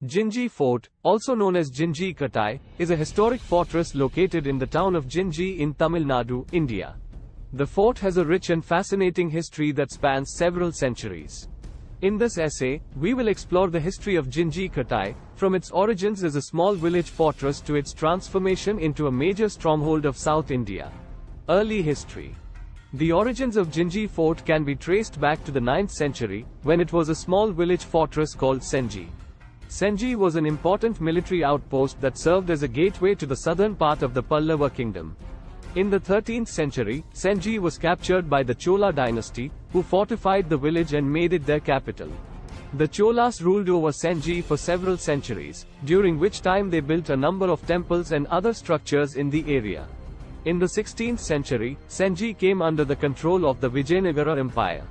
Gingee Fort, also known as Gingee Katai, is a historic fortress located in the town of Gingee in Tamil Nadu, India. The fort has a rich and fascinating history that spans several centuries. In this essay, we will explore the history of Gingee Katai, from its origins as a small village fortress to its transformation into a major stronghold of South India. Early history. The origins of Gingee Fort can be traced back to the 9th century, when it was a small village fortress called Gingee. Gingee was an important military outpost that served as a gateway to the southern part of the Pallava kingdom. In the 13th century, Gingee was captured by the Chola dynasty, who fortified the village and made it their capital. The Cholas ruled over Gingee for several centuries, during which time they built a number of temples and other structures in the area. In the 16th century, Gingee came under the control of the Vijayanagara Empire.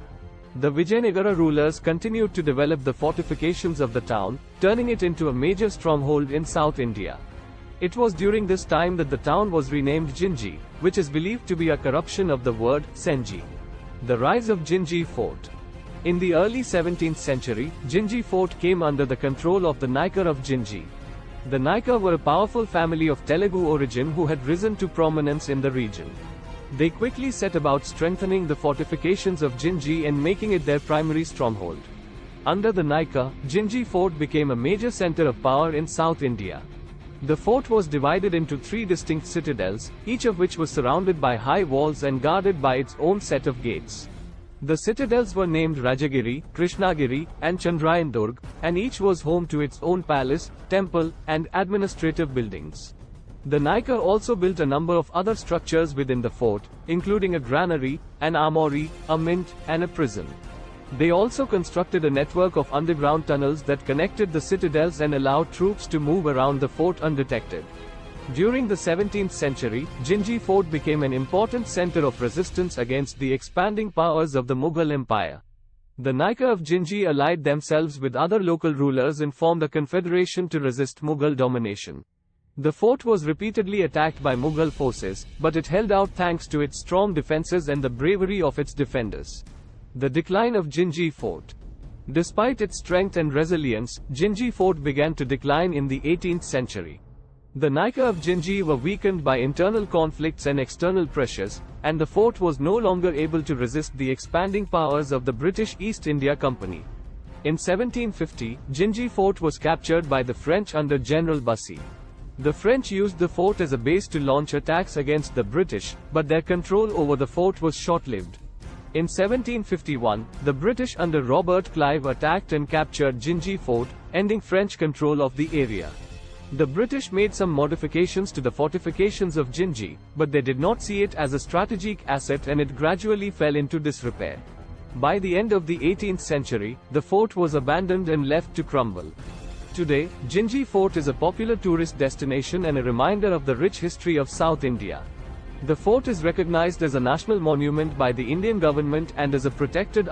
The Vijayanagara rulers continued to develop the fortifications of the town, turning it into a major stronghold in South India. It was during this time that the town was renamed Gingee, which is believed to be a corruption of the word Gingee. The rise of Gingee Fort. In the early 17th century, Gingee Fort came under the control of the Naikar of Gingee. The Naikar were a powerful family of Telugu origin who had risen to prominence in the region. They quickly set about strengthening the fortifications of Gingee and making it their primary stronghold. Under the Naikar, Gingee Fort became a major center of power in South India. The fort was divided into 3 distinct citadels, each of which was surrounded by high walls and guarded by its own set of gates. The citadels were named Rajagiri, Krishnagiri, and Chandrayandurg, and each was home to its own palace, temple, and administrative buildings. The Naikar also built a number of other structures within the fort, including a granary, an armory, a mint, and a prison. They also constructed a network of underground tunnels that connected the citadels and allowed troops to move around the fort undetected. During the 17th century, Gingee Fort became an important center of resistance against the expanding powers of the Mughal Empire. The Naikar of Gingee allied themselves with other local rulers and formed a confederation to resist Mughal domination. The fort was repeatedly attacked by Mughal forces, but it held out thanks to its strong defenses and the bravery of its defenders. The decline of Gingee Fort. Despite its strength and resilience, Gingee Fort began to decline in the 18th century. The Naikar of Gingee were weakened by internal conflicts and external pressures, and the fort was no longer able to resist the expanding powers of the British East India Company. In 1750, Gingee Fort was captured by the French under General Bussy. The French used the fort as a base to launch attacks against the British, but their control over the fort was short-lived. In 1751, the British under Robert Clive attacked and captured Gingee Fort, ending French control of the area. The British made some modifications to the fortifications of Gingee, but they did not see it as a strategic asset and it gradually fell into disrepair. By the end of the 18th century, the fort was abandoned and left to crumble. Today, Gingee Fort is a popular tourist destination and a reminder of the rich history of South India. The fort is recognized as a national monument by the Indian government and as a protected